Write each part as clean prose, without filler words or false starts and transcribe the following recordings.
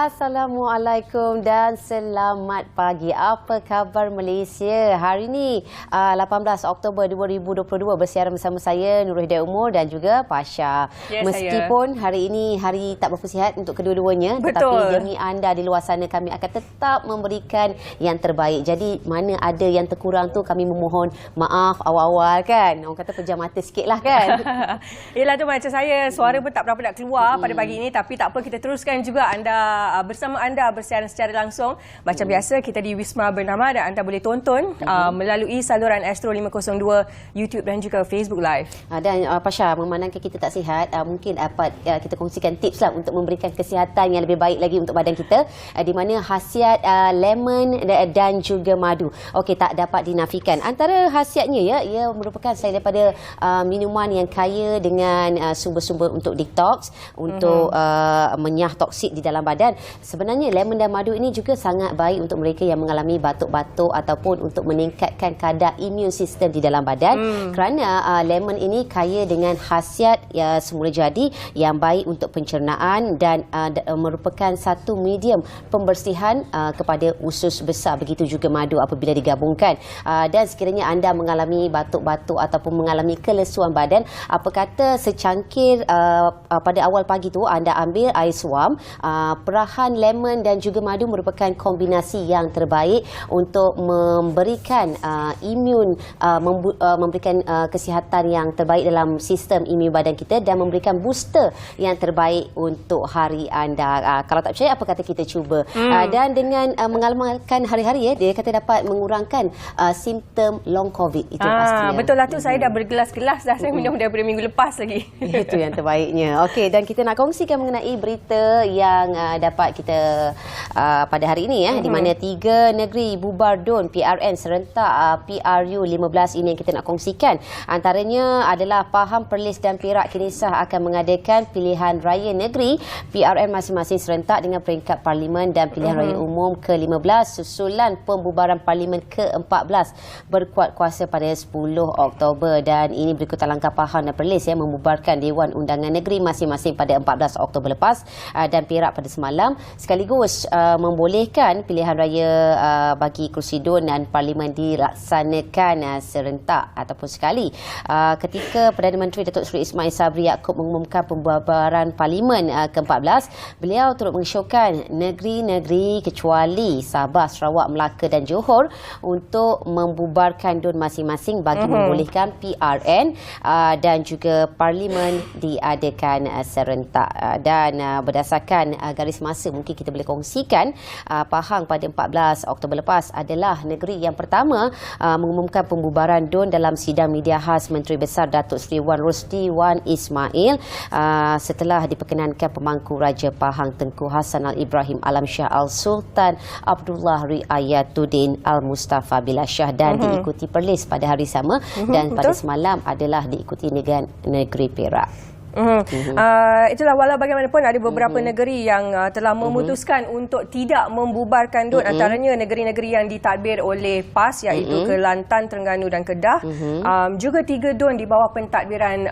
Assalamualaikum dan selamat pagi. Apa khabar Malaysia? Hari ini 18 Oktober 2022 bersiaran bersama saya Nurul Hidayat Umur dan juga Pasha. Ya, Meskipun hari ini hari tak berapa sihat untuk kedua-duanya, Betul. tetapi demi anda di luar sana kami akan tetap memberikan yang terbaik. Jadi mana ada yang terkurang tu kami memohon maaf awal-awal kan. Orang kata pejam mata sikit lah kan. Yelah tu macam saya, suara pun tak berapa nak keluar pada pagi ini, tapi tak apa, kita teruskan juga bersama anda bersiaran secara langsung. Macam biasa kita di Wisma Bernama dan anda boleh tonton melalui saluran Astro 502 YouTube dan juga Facebook Live. Dan Pasha, memandangkan kita tak sihat, mungkin dapat kita kongsikan tips lah untuk memberikan kesihatan yang lebih baik lagi untuk badan kita, di mana khasiat lemon dan juga madu. Okey, tak dapat dinafikan. Antara khasiatnya ya, ia merupakan selain daripada minuman yang kaya dengan sumber-sumber untuk detox, untuk menyah toksik di dalam badan. Sebenarnya lemon dan madu ini juga sangat baik untuk mereka yang mengalami batuk-batuk ataupun untuk meningkatkan kadar imun sistem di dalam badan, kerana lemon ini kaya dengan khasiat semula jadi yang baik untuk pencernaan dan merupakan satu medium pembersihan kepada usus besar. Begitu juga madu apabila digabungkan. Dan sekiranya anda mengalami batuk-batuk ataupun mengalami kelesuan badan, apa kata secangkir pada awal pagi tu anda ambil air suam, perahan lemon dan juga madu merupakan kombinasi yang terbaik untuk memberikan memberikan kesihatan yang terbaik dalam sistem imun badan kita dan memberikan booster yang terbaik untuk hari anda. Kalau tak percaya, apa kata kita cuba. Dan dengan mengamalkan hari-hari dia kata dapat mengurangkan simptom long COVID. Itu pastinya. Betul lah tu, saya dah bergelas-gelas dah saya minum daripada minggu lepas lagi. Itu yang terbaiknya. Okey, dan kita nak kongsikan mengenai berita yang dapat kita pada hari ini di mana 3 negeri bubar DUN PRN serentak PRU 15 ini yang kita nak kongsikan. Antaranya adalah Pahang, Perlis dan Perak kini sah akan mengadakan pilihan raya negeri PRN masing-masing serentak dengan peringkat parlimen dan pilihan raya umum ke-15 susulan pembubaran parlimen ke-14 berkuat kuasa pada 10 Oktober. Dan ini berikutan langkah Pahang dan Perlis yang membubarkan Dewan Undangan Negeri masing-masing pada 14 Oktober lepas dan Perak pada semalam, sekaligus membolehkan pilihan raya bagi kerusi DUN dan parlimen dilaksanakan serentak ataupun sekali. Ketika Perdana Menteri Datuk Seri Ismail Sabri Yaakob mengumumkan pembubaran parlimen ke-14, beliau turut mengesyorkan negeri-negeri kecuali Sabah, Sarawak, Melaka dan Johor untuk membubarkan DUN masing-masing bagi membolehkan PRN dan juga parlimen diadakan serentak. Dan berdasarkan garis masa mungkin kita boleh kongsikan, Pahang pada 14 Oktober lepas adalah negeri yang pertama mengumumkan pembubaran DUN dalam sidang media khas Menteri Besar Datuk Seri Wan Rusdi Wan Ismail setelah diperkenankan pemangku Raja Pahang Tengku Hassan Al-Ibrahim Alam Shah Al-Sultan Abdullah Riayatuddin Al-Mustafa Billah Shah dan diikuti Perlis pada hari sama dan pada semalam adalah diikuti dengan negeri Perak. Itulah, walau bagaimanapun ada beberapa negeri yang telah memutuskan untuk tidak membubarkan DUN, antaranya negeri-negeri yang ditadbir oleh PAS iaitu Kelantan, Terengganu dan Kedah. Juga 3 DUN di bawah pentadbiran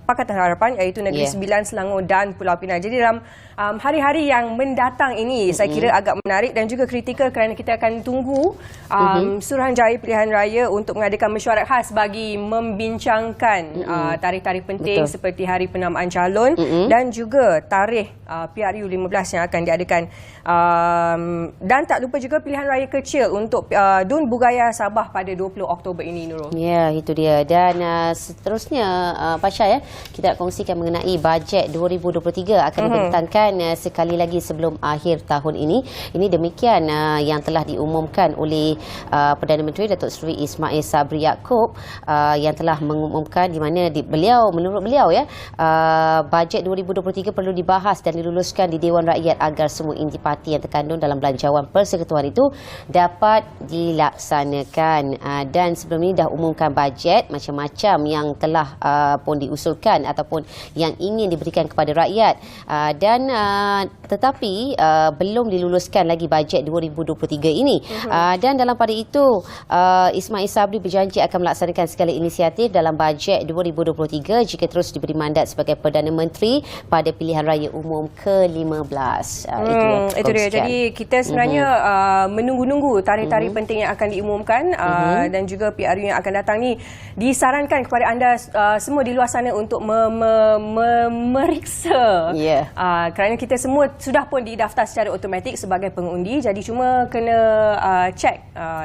Pakatan Harapan iaitu Negeri Sembilan, Selangor dan Pulau Pinang. Jadi dalam hari-hari yang mendatang ini saya kira agak menarik dan juga kritikal kerana kita akan tunggu Suruhanjaya Pilihan Raya untuk mengadakan mesyuarat khas bagi membincangkan tarikh-tarikh penting seperti hari penamaan calon dan juga tarikh PRU 15 yang akan diadakan. Dan tak lupa juga pilihan raya kecil untuk DUN Bugaya Sabah pada 20 Oktober ini, Nurul. Ya, itu dia. Dan seterusnya Pasha, kita nak kongsikan mengenai bajet 2023 akan dibentangkan sekali lagi sebelum akhir tahun ini. Ini demikian yang telah diumumkan oleh Perdana Menteri Datuk Seri Ismail Sabri Yaakob yang telah mengumumkan di mana menurut beliau bajet 2023 perlu dibahas dan diluluskan di Dewan Rakyat agar semua intipati yang terkandung dalam belanjawan persekutuan itu dapat dilaksanakan. Dan sebelum ini dah umumkan bajet macam-macam yang telah pun diusulkan ataupun yang ingin diberikan kepada rakyat, dan tetapi belum diluluskan lagi bajet 2023 ini. Dan dalam pada itu Ismail Sabri berjanji akan melaksanakan segala inisiatif dalam bajet 2023 jika terus diberi mandat kandidat sebagai Perdana Menteri pada pilihan raya umum ke-15. Itu dia. Jadi kita sebenarnya menunggu-nunggu tarikh-tarikh penting yang akan diumumkan dan juga PRU yang akan datang ni. Disarankan kepada anda semua di luar sana untuk meriksa. Kerana kita semua sudah pun didaftar secara automatik sebagai pengundi. Jadi cuma kena cek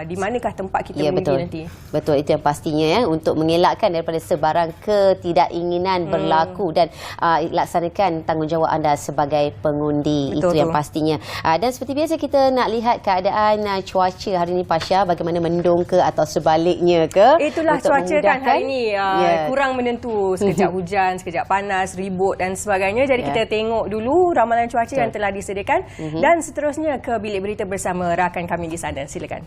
di manakah tempat kita mengundi nanti. Betul, itu yang pastinya ya, untuk mengelakkan daripada sebarang ketidakinginan berlaku dan laksanakan tanggungjawab anda sebagai pengundi. Itu yang pastinya. Dan seperti biasa kita nak lihat keadaan cuaca hari ini, Pasha, bagaimana mendung ke atau sebaliknya ke? Itulah cuaca kan hari ini kurang menentu, sekejap hujan, sekejap panas, ribut dan sebagainya. Jadi kita tengok dulu ramalan cuaca yang telah disediakan dan seterusnya ke bilik berita bersama rakan kami di sana. Silakan.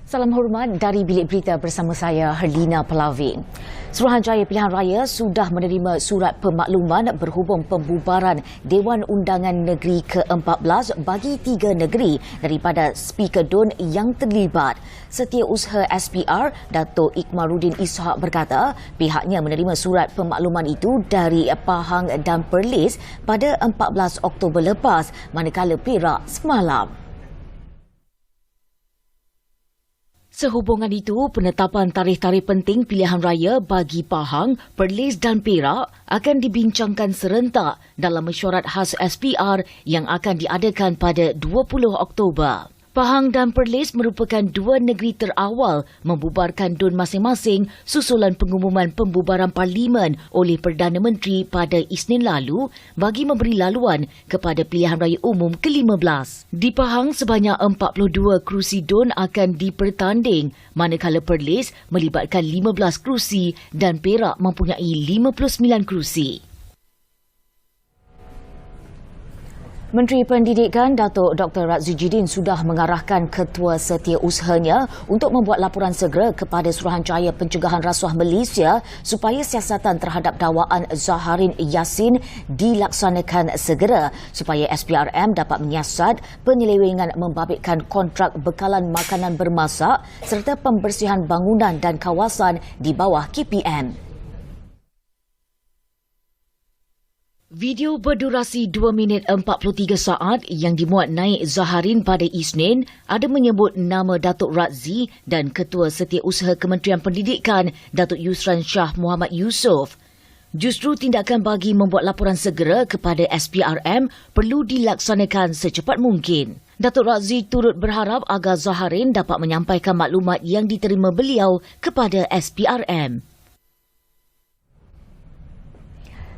Salam hormat dari Bilik Berita bersama saya, Herlina Pelavin. Suruhanjaya Pilihan Raya sudah menerima surat pemakluman berhubung pembubaran Dewan Undangan Negeri ke-14 bagi 3 negeri daripada Speaker DUN yang terlibat. Setiausaha SPR, Dato' Ikmaluddin Ishak berkata pihaknya menerima surat pemakluman itu dari Pahang dan Perlis pada 14 Oktober lepas, manakala Perak semalam. Sehubungan itu, penetapan tarikh-tarikh penting pilihan raya bagi Pahang, Perlis dan Perak akan dibincangkan serentak dalam mesyuarat khas SPR yang akan diadakan pada 20 Oktober. Pahang dan Perlis merupakan 2 negeri terawal membubarkan DUN masing-masing susulan pengumuman pembubaran Parlimen oleh Perdana Menteri pada Isnin lalu bagi memberi laluan kepada pilihan raya umum ke-15. Di Pahang, sebanyak 42 kerusi DUN akan dipertanding, manakala Perlis melibatkan 15 kerusi dan Perak mempunyai 59 kerusi. Menteri Pendidikan Datuk Dr. Razzie Jidin sudah mengarahkan ketua setiausahanya untuk membuat laporan segera kepada Suruhanjaya Pencegahan Rasuah Malaysia supaya siasatan terhadap dakwaan Zaharin Yassin dilaksanakan segera supaya SPRM dapat menyiasat penyelewengan membabitkan kontrak bekalan makanan bermasak serta pembersihan bangunan dan kawasan di bawah KPM. Video berdurasi 2 minit 43 saat yang dimuat naik Zaharin pada Isnin ada menyebut nama Datuk Razzie dan Ketua Setiausaha Kementerian Pendidikan Datuk Yusran Shah Muhammad Yusof. Justru tindakan bagi membuat laporan segera kepada SPRM perlu dilaksanakan secepat mungkin. Datuk Razzie turut berharap agar Zaharin dapat menyampaikan maklumat yang diterima beliau kepada SPRM.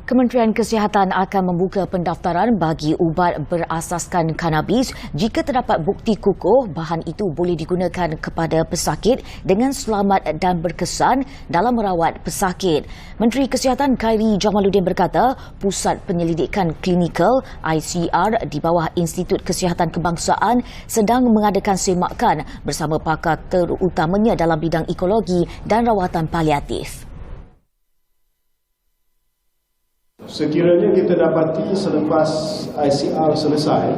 Kementerian Kesihatan akan membuka pendaftaran bagi ubat berasaskan kanabis jika terdapat bukti kukuh bahan itu boleh digunakan kepada pesakit dengan selamat dan berkesan dalam merawat pesakit. Menteri Kesihatan Khairi Jamaluddin berkata, Pusat Penyelidikan Klinikal ICR di bawah Institut Kesihatan Kebangsaan sedang mengadakan semakan bersama pakar terutamanya dalam bidang ekologi dan rawatan paliatif. Sekiranya kita dapati selepas ICR selesai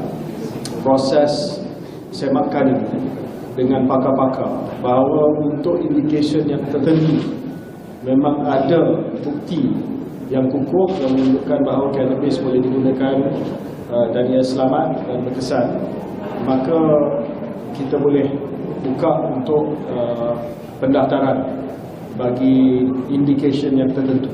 proses semakan ini dengan pakar-pakar bahawa untuk indikasi yang tertentu memang ada bukti yang kukuh yang menunjukkan bahawa cannabis boleh digunakan dan ia selamat dan berkesan, maka kita boleh buka untuk pendaftaran bagi indikasi yang tertentu.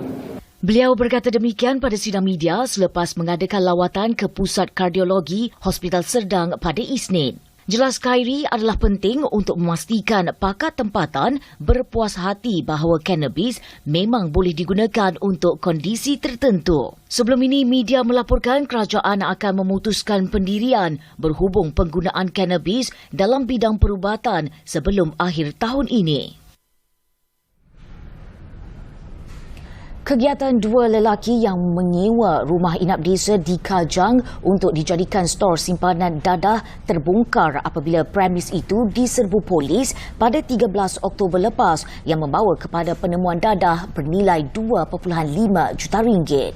Beliau berkata demikian pada sidang media selepas mengadakan lawatan ke Pusat Kardiologi Hospital Serdang pada Isnin. Jelas Khairi adalah penting untuk memastikan pakar tempatan berpuas hati bahawa cannabis memang boleh digunakan untuk kondisi tertentu. Sebelum ini, media melaporkan kerajaan akan memutuskan pendirian berhubung penggunaan cannabis dalam bidang perubatan sebelum akhir tahun ini. Kegiatan dua lelaki yang menyewa rumah inap desa di Kajang untuk dijadikan stor simpanan dadah terbongkar apabila premis itu diserbu polis pada 13 Oktober lepas yang membawa kepada penemuan dadah bernilai 2.5 juta ringgit.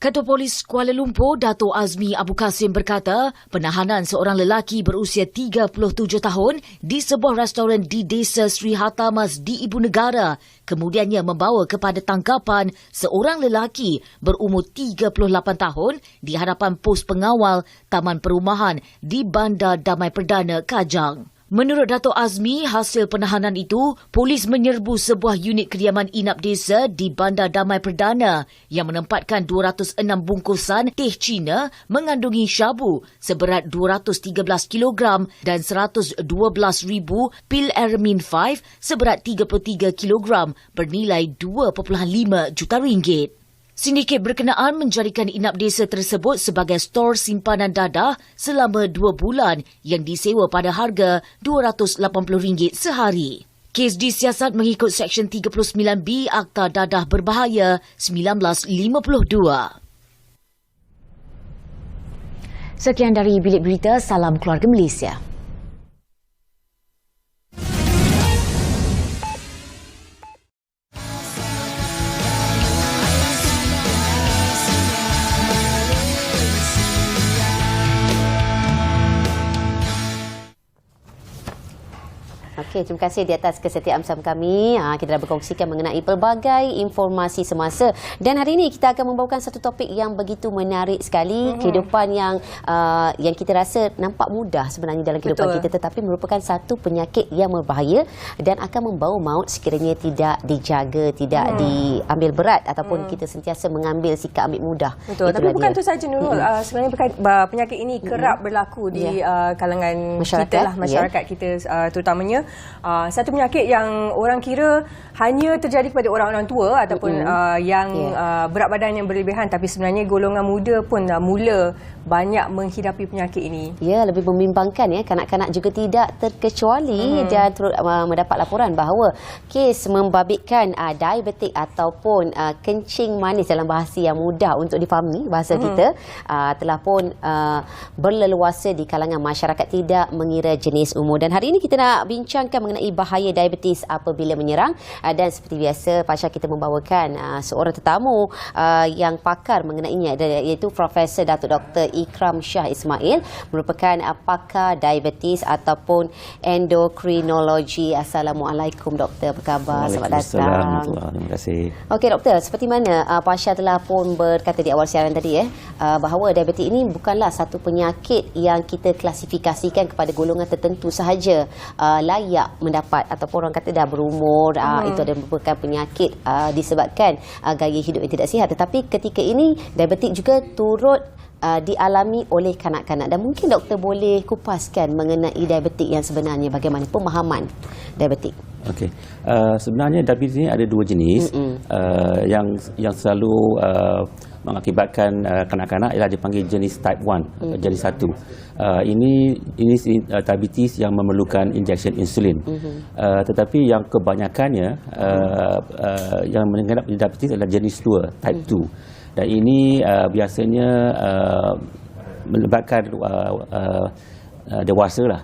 Ketua Polis Kuala Lumpur, Dato' Azmi Abu Kasim berkata, penahanan seorang lelaki berusia 37 tahun di sebuah restoran di Desa Sri Hatamas di Ibu Negara kemudiannya membawa kepada tangkapan seorang lelaki berumur 38 tahun di hadapan pos pengawal Taman Perumahan di Bandar Damai Perdana, Kajang. Menurut Dato' Azmi, hasil penahanan itu, polis menyerbu sebuah unit kediaman inap desa di Bandar Damai Perdana yang menempatkan 206 bungkusan teh Cina mengandungi syabu seberat 213 kg dan 112,000 pil Eramin 5 seberat 33 kg bernilai 2.5 juta ringgit. Sindiket berkenaan menjadikan inap desa tersebut sebagai stor simpanan dadah selama 2 bulan yang disewa pada harga RM280 sehari. Kes disiasat mengikut Seksyen 39B Akta Dadah Berbahaya 1952. Sekian dari Bilik Berita, salam keluarga Malaysia. Okey, terima kasih di atas kesetiaan bersama kami. Kita dah berkongsikan mengenai pelbagai informasi semasa. Dan hari ini kita akan membawakan satu topik yang begitu menarik sekali. Kehidupan yang kita rasa nampak mudah sebenarnya dalam kehidupan kita, tetapi merupakan satu penyakit yang berbahaya dan akan membawa maut sekiranya tidak dijaga, tidak diambil berat ataupun kita sentiasa mengambil sikap ambil mudah. Betul. Tapi bukan itu saja, Nurul. Sebenarnya penyakit ini kerap berlaku di kalangan masyarakat kita terutamanya. Satu penyakit yang orang kira hanya terjadi kepada orang-orang tua ataupun yang berat badan yang berlebihan, tapi sebenarnya golongan muda pun mula banyak menghidapi penyakit ini. Ya, lebih membimbangkan ya, kanak-kanak juga tidak terkecuali dan mendapat laporan bahawa kes membabitkan diabetik ataupun kencing manis dalam bahasa yang mudah untuk difahami bahasa kita telah pun berleluasa di kalangan masyarakat tidak mengira jenis umur. Dan hari ini kita nak bincangkan mengenai bahaya diabetes apabila menyerang, dan seperti biasa Pasha kita membawakan seorang tetamu yang pakar mengenainya, iaitu Profesor Datuk Dr. Ikram Shah Ismail, merupakan pakar diabetes ataupun endokrinologi. Assalamualaikum doktor, apa khabar? Selamat datang. Terima kasih. Okey doktor, seperti mana Pasha telah pun berkata di awal siaran tadi bahawa diabetes ini bukanlah satu penyakit yang kita klasifikasikan kepada golongan tertentu sahaja layak mendapat, ataupun orang kata dah berumur itu adalah merupakan penyakit disebabkan gaya hidup yang tidak sihat, tetapi ketika ini diabetes juga turut dialami oleh kanak-kanak. Dan mungkin doktor boleh kupaskan mengenai diabetes yang sebenarnya, bagaimana pemahaman diabetes? Okey. Sebenarnya diabetes ini ada dua jenis. Yang selalu mengakibatkan kanak-kanak ialah dipanggil jenis type 1, jenis 1. Ini diabetes yang memerlukan injection insulin. Tetapi yang kebanyakannya yang mengidap diabetes adalah jenis 2, type 2. Dan ini biasanya melibatkan dewasa lah.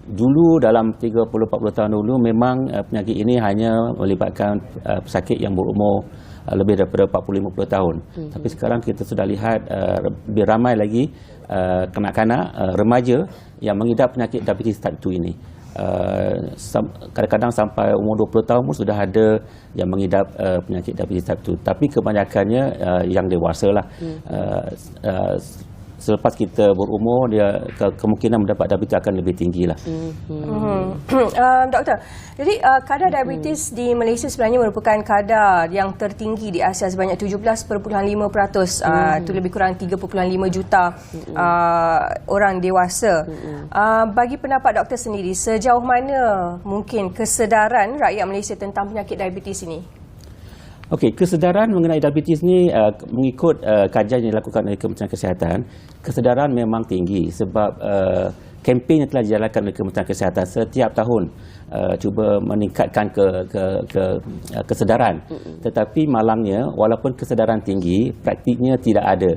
Dulu dalam 30-40 tahun dulu memang penyakit ini hanya melibatkan pesakit yang berumur lebih daripada 40-50 tahun. Tapi sekarang kita sudah lihat lebih ramai lagi kanak-kanak, remaja yang mengidap penyakit diabetes type 2 ini. Kadang-kadang sampai umur 20 tahun pun sudah ada yang mengidap penyakit diabetes type 2. Tapi kebanyakannya yang dewasa lah. selepas kita berumur, dia kemungkinan mendapat diabetes akan lebih tinggi lah. Doktor, jadi kadar diabetes di Malaysia sebenarnya merupakan kadar yang tertinggi di Asia sebanyak 17.5%. Itu lebih kurang 3.5 juta orang dewasa. Bagi pendapat doktor sendiri, sejauh mana mungkin kesedaran rakyat Malaysia tentang penyakit diabetes ini? Okey, kesedaran mengenai diabetes ni mengikut kajian yang dilakukan oleh Kementerian Kesihatan, kesedaran memang tinggi sebab kempen yang telah dijalankan oleh Kementerian Kesihatan setiap tahun cuba meningkatkan kesedaran. Tetapi malangnya walaupun kesedaran tinggi, praktiknya tidak ada.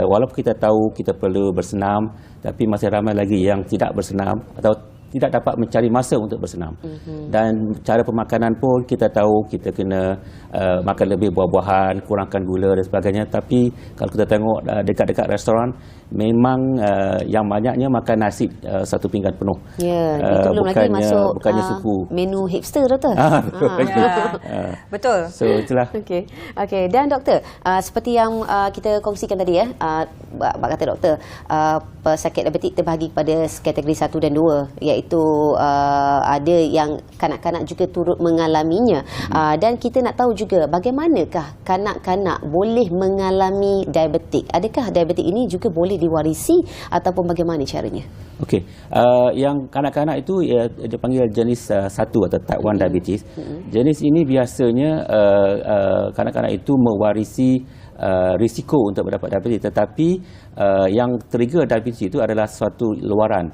Walaupun kita tahu kita perlu bersenam, tapi masih ramai lagi yang tidak bersenam atau tidak dapat mencari masa untuk bersenam. Dan cara pemakanan pun kita tahu kita kena makan lebih buah-buahan, kurangkan gula dan sebagainya. Tapi kalau kita tengok dekat-dekat restoran, memang yang banyaknya makan nasi satu pinggan penuh. Ya, itu belum lagi masuk bukannya suku. menu hipster, Doktor. Betul. So itulah. Okey. Dan doktor, seperti yang kita kongsikan tadi bak kata doktor, pesakit diabetik terbahagi kepada kategori 1 dan 2, iaitu ada yang kanak-kanak juga turut mengalaminya. Dan kita nak tahu juga bagaimanakah kanak-kanak boleh mengalami diabetik? Adakah diabetik ini juga boleh diwarisi ataupun bagaimana caranya? Okey, yang kanak-kanak itu dipanggil jenis 1 atau type 1 diabetes. Jenis ini biasanya kanak-kanak itu mewarisi risiko untuk mendapat diabetes, tetapi yang trigger diabetes itu adalah suatu luaran,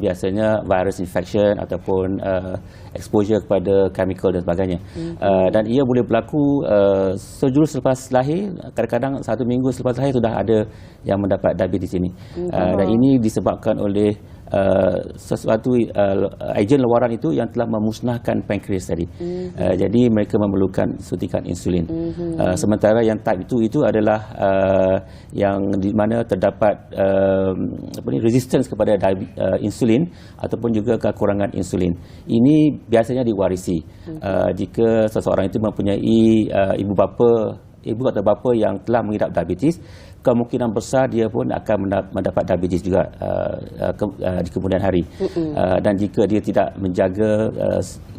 biasanya virus infection ataupun exposure kepada chemical dan sebagainya. Dan ia boleh berlaku sejurus selepas lahir, kadang-kadang 1 minggu selepas lahir sudah ada yang mendapat diabetes ini. Dan ini disebabkan oleh sesuatu agen luaran itu yang telah memusnahkan pankreas tadi. Jadi mereka memerlukan suntikan insulin. Sementara yang type itu adalah yang di mana terdapat resistance kepada insulin ataupun juga kekurangan insulin. Ini biasanya diwarisi. Jika seseorang itu mempunyai ibu atau bapa yang telah mengidap diabetes, kemungkinan besar dia pun akan mendapat diabetes juga di kemudian hari. Dan jika dia tidak menjaga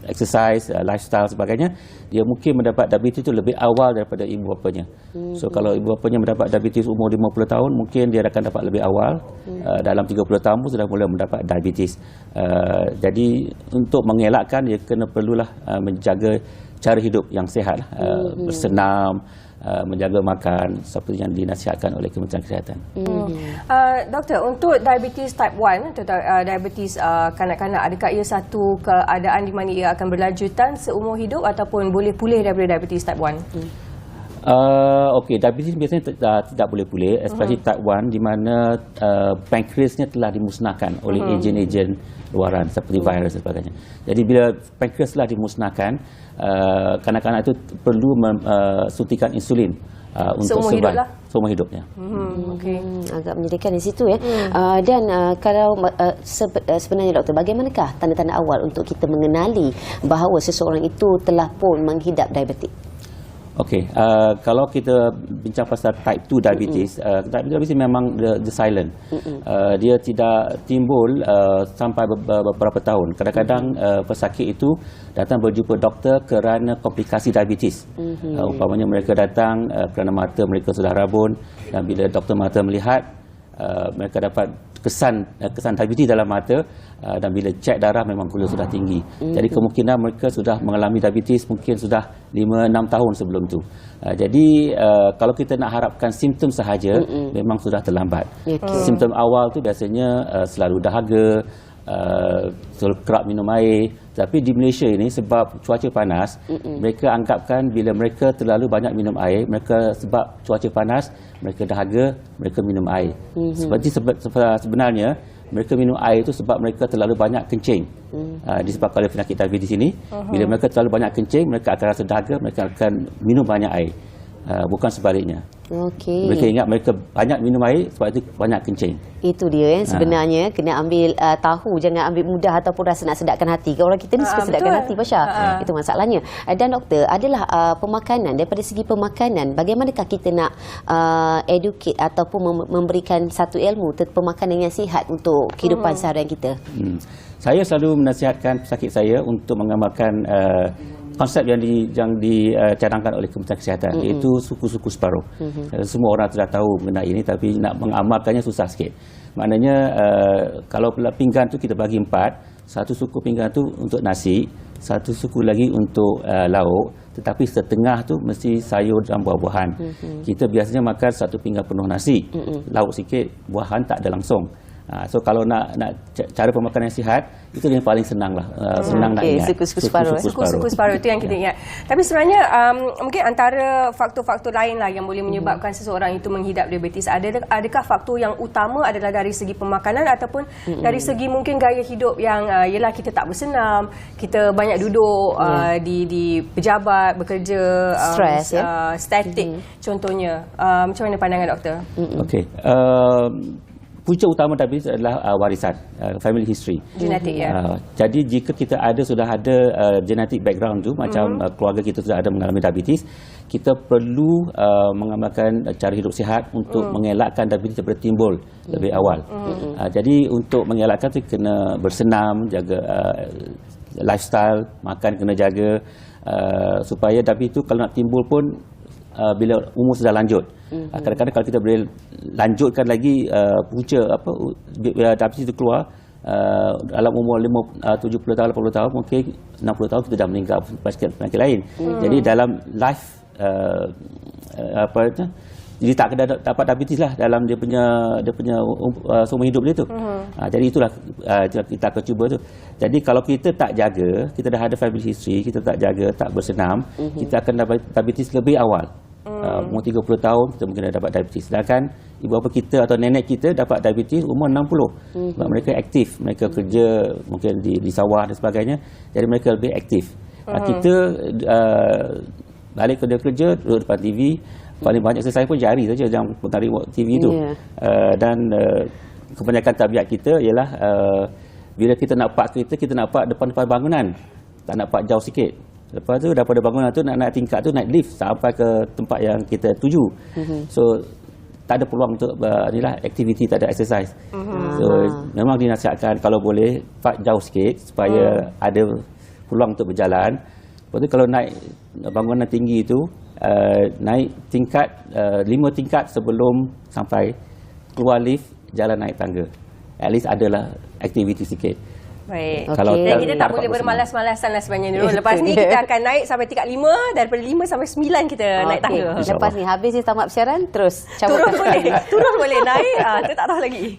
exercise, lifestyle sebagainya, dia mungkin mendapat diabetes itu lebih awal daripada ibu bapanya. So kalau ibu bapanya mendapat diabetes umur 50 tahun, mungkin dia akan dapat lebih awal. Dalam 30 tahun pun sudah mula mendapat diabetes. Jadi untuk mengelakkan, dia perlulah menjaga cara hidup yang sihat, bersenam, menjaga makan seperti yang dinasihatkan oleh Kementerian Kesihatan. Doktor, untuk diabetes type 1 atau diabetes kanak-kanak, adakah ia satu keadaan di mana ia akan berlanjutan seumur hidup ataupun boleh pulih daripada diabetes type 1? Okey, diabetes biasanya tidak boleh pulih, especially type 1 di mana pankreasnya telah dimusnahkan oleh ejen-ejen luaran seperti virus dan sebagainya. Jadi bila pankreas telah dimusnahkan, kanak-kanak itu perlu suntikan insulin untuk survive seumur hidupnya. Agak menyedihkan di situ ya. Dan kalau sebenarnya doktor, bagaimanakah tanda-tanda awal untuk kita mengenali bahawa seseorang itu telah pun menghidap diabetik? Okey, kalau kita bincang pasal type 2 diabetes, type 2 diabetes memang the silent. Dia tidak timbul sampai beberapa tahun. Kadang-kadang pesakit itu datang berjumpa doktor kerana komplikasi diabetes. Umpamanya mereka datang kerana mata mereka sudah rabun, dan bila doktor mata melihat, mereka dapat kesan diabetes dalam mata, dan bila cek darah memang gula sudah tinggi. Jadi kemungkinan mereka sudah mengalami diabetes mungkin sudah 5-6 tahun sebelum tu. Jadi kalau kita nak harapkan simptom sahaja, memang sudah terlambat. Simptom awal tu biasanya selalu dahaga, selalu kerap minum air. Tapi di Malaysia ini sebab cuaca panas, mereka anggapkan bila mereka terlalu banyak minum air, mereka sebab cuaca panas, mereka dahaga, mereka minum air. Sebenarnya mereka minum air itu sebab mereka terlalu banyak kencing. Disebabkan oleh penyakit diabetes ini, bila mereka terlalu banyak kencing, mereka akan rasa dahaga, mereka akan minum banyak air. bukan sebaliknya. Okey. Mereka ingat mereka banyak minum air, sebab itu banyak kencing. Itu dia sebenarnya kena ambil tahu, jangan ambil mudah ataupun rasa nak sedapkan hati. Kalau orang kita ni suka sedapkan hati, Pasha. Itu masalahnya. Dan doktor, adalah pemakanan, daripada segi pemakanan, bagaimanakah kita nak educate ataupun memberikan satu ilmu pemakanan yang sihat untuk kehidupan seharian kita? Saya selalu menasihatkan pesakit saya untuk mengamalkan konsep yang dicadangkan oleh Kementerian Kesihatan, iaitu suku-suku separuh. Semua orang sudah tahu mengenai ini, tapi nak mengamalkannya susah sikit. Maknanya kalau pinggan tu kita bagi 4, satu suku pinggan tu untuk nasi, satu suku lagi untuk lauk, tetapi setengah tu mesti sayur dan buah-buahan. Kita biasanya makan satu pinggan penuh nasi, lauk sikit, buahan tak ada langsung. So kalau nak cara pemakanan yang sihat, itu yang paling senang lah. Senang nak ingat. Suku-suku separuh. Suku-suku separuh itu yang kita ingat. Tapi sebenarnya mungkin antara faktor-faktor lain lah yang boleh menyebabkan seseorang itu menghidap diabetes. Adakah faktor yang utama adalah dari segi pemakanan ataupun dari segi mungkin gaya hidup yang ialah kita tak bersenam, kita banyak duduk di pejabat, bekerja, stres, statik contohnya. Macam mana pandangan doktor? Okey. Punca utama diabetes adalah warisan, family history. Genetik, ya. Jadi jika kita sudah ada genetic background tu, macam keluarga kita sudah ada mengalami diabetes, kita perlu mengamalkan cara hidup sihat untuk mengelakkan diabetes daripada timbul lebih awal. Jadi untuk mengelakkan tu kena bersenam, jaga lifestyle, makan kena jaga, supaya diabetes tu kalau nak timbul pun bila umur sudah lanjut. Kadang-kadang kalau kita boleh lanjutkan lagi punca diabetes itu keluar dalam umur 70 tahun, 80 tahun, mungkin 60 tahun kita dah meninggal penyakit lain. Jadi dalam life jadi tak kena dapat diabetes lah dalam dia punya seumur hidup dia tu. Jadi itulah kita akan cuba tu. Jadi kalau kita tak jaga, kita dah ada family history, kita tak jaga, tak bersenam, kita akan dapat diabetes lebih awal. Umur 30 tahun kita mungkin dah dapat diabetes. Sedangkan ibu bapa kita atau nenek kita dapat diabetes umur 60. Sebab mereka aktif, mereka kerja mungkin di sawah dan sebagainya. Jadi mereka lebih aktif. Kita balik kerja duduk depan TV, paling banyak saya pun jari saja yang menarik TV tu. Dan kebanyakan tabiat kita ialah bila kita nak park kereta, kita nak park depan-depan bangunan, tak nak park jauh sikit. Lepas tu daripada bangunan tu nak naik tingkat tu, naik lift sampai ke tempat yang kita tuju. So tak ada peluang untuk aktiviti, tak ada exercise. So memang dinasihatkan kalau boleh park jauh sikit supaya ada peluang untuk berjalan. Lepas tu kalau naik bangunan tinggi tu, naik tingkat 5 tingkat sebelum sampai keluar lift, jalan naik tangga. At least adalah aktiviti sikit. Baik. Kalau Dan kita tak boleh bermalas-malasan lah sebenarnya dulu. Lepas ni kita akan naik sampai tingkat 5, daripada 5 sampai 9 kita naik tangga. Lepas ni habis ni tamat siaran, terus turun boleh naik, kita tak tahu lagi.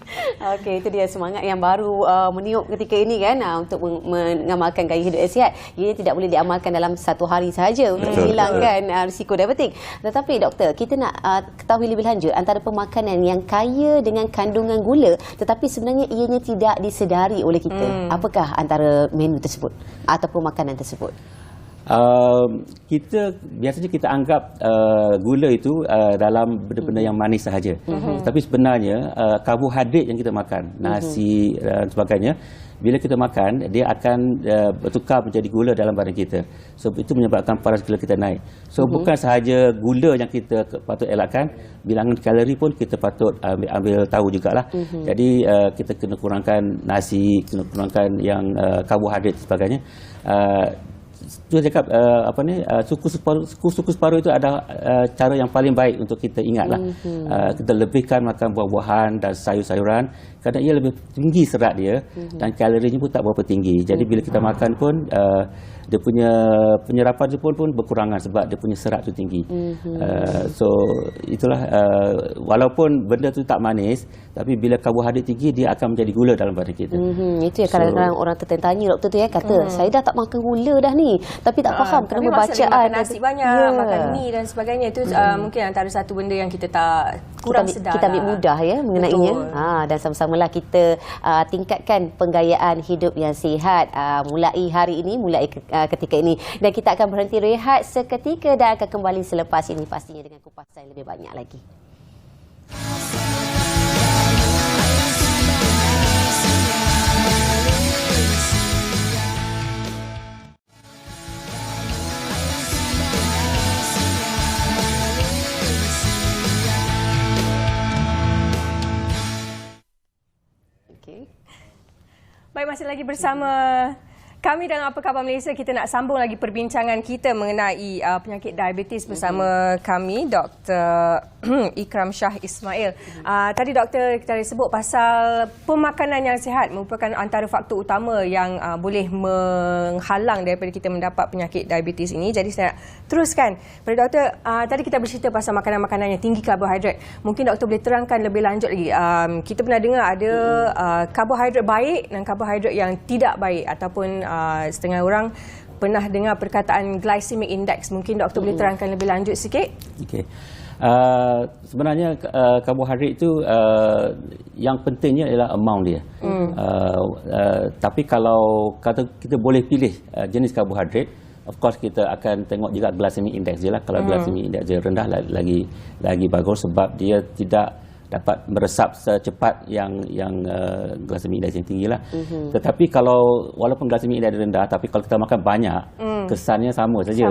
Okey, itu dia semangat yang baru meniup ketika ini kan, untuk mengamalkan gaya hidup yang sihat. Ini tidak boleh diamalkan dalam satu hari sahaja untuk menghilangkan risiko diabetik. Tetapi doktor, kita nak ketahui lebih lanjut antara pemakanan yang kaya dengan kandungan gula tetapi sebenarnya ianya tidak disedari oleh kita. Apakah antara menu tersebut ataupun makanan tersebut? Biasanya kita anggap gula itu dalam benda-benda yang manis sahaja. Tapi sebenarnya karbohidrat yang kita makan, nasi dan sebagainya, bila kita makan, dia akan bertukar menjadi gula dalam badan kita. So itu menyebabkan paras gula kita naik. So bukan sahaja gula yang kita patut elakkan, bilangan kalori pun kita patut ambil tahu jugalah. Jadi kita kena kurangkan nasi, kena kurangkan yang karbohidrat dan sebagainya. Saya cakap suku separuh itu ada cara yang paling baik untuk kita ingatlah. Kita lebihkan makan buah-buahan dan sayur-sayuran kerana ia lebih tinggi serat dia dan kalorinya pun tak berapa tinggi. Jadi bila kita makan pun dia punya penyerapan tu pun berkurangan sebab dia punya serat tu tinggi. So itulah walaupun benda tu tak manis, tapi bila karbohidrat tinggi dia akan menjadi gula dalam badan kita. Itu yang kadang-kadang orang tertanya doktor tu ya, kata saya dah tak makan gula dah ni, tapi tak faham kenapa bacaan makan nasi banyak, makan mie dan sebagainya. Itu mungkin antara satu benda yang kita tak kurang sedar. Kita ambil mudah ya mengenainya. Dan sama-sama sama-samalah kita tingkatkan penggayaan hidup yang sihat mulai hari ini, mulai ketika ini. Dan kita akan berhenti rehat seketika dan akan kembali selepas ini pastinya dengan kupasan yang lebih banyak lagi. Baik, masih lagi bersama kami dalam Apa Khabar Malaysia. Kita nak sambung lagi perbincangan kita mengenai penyakit diabetes bersama kami, Dr. Ikram Shah Ismail. Tadi doktor kita ada sebut pasal pemakanan yang sihat merupakan antara faktor utama yang boleh menghalang daripada kita mendapat penyakit diabetes ini. Jadi saya nak teruskan pada doktor. Tadi kita bercerita pasal makanan-makanan yang tinggi karbohidrat. Mungkin doktor boleh terangkan lebih lanjut lagi. Kita pernah dengar ada karbohidrat baik dan karbohidrat yang tidak baik, ataupun setengah orang pernah dengar perkataan glycemic index. Mungkin doktor boleh terangkan lebih lanjut sikit? Okey. Sebenarnya karbohidrat itu yang pentingnya ialah amount dia. Tapi kalau kata kita boleh pilih jenis karbohidrat, of course kita akan tengok juga glycemic index dia lah. Kalau glycemic index dia rendah lagi bagus, sebab dia tidak dapat meresap secepat yang glycemic index yang tinggi lah. Tetapi kalau walaupun glycemic index rendah, tapi kalau kita makan banyak, kesannya sama saja.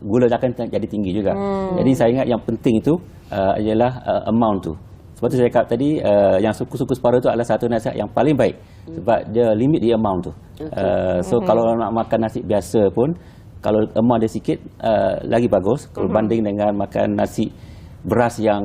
Gula akan jadi tinggi juga. Jadi saya ingat yang penting itu ialah amount tu. Sebab tu saya cakap tadi, yang suku-suku separuh itu adalah satu nasihat yang paling baik, sebab dia limit di amount tu. So kalau nak makan nasi biasa pun, kalau amount dia sikit lagi bagus kalau banding dengan makan nasi beras yang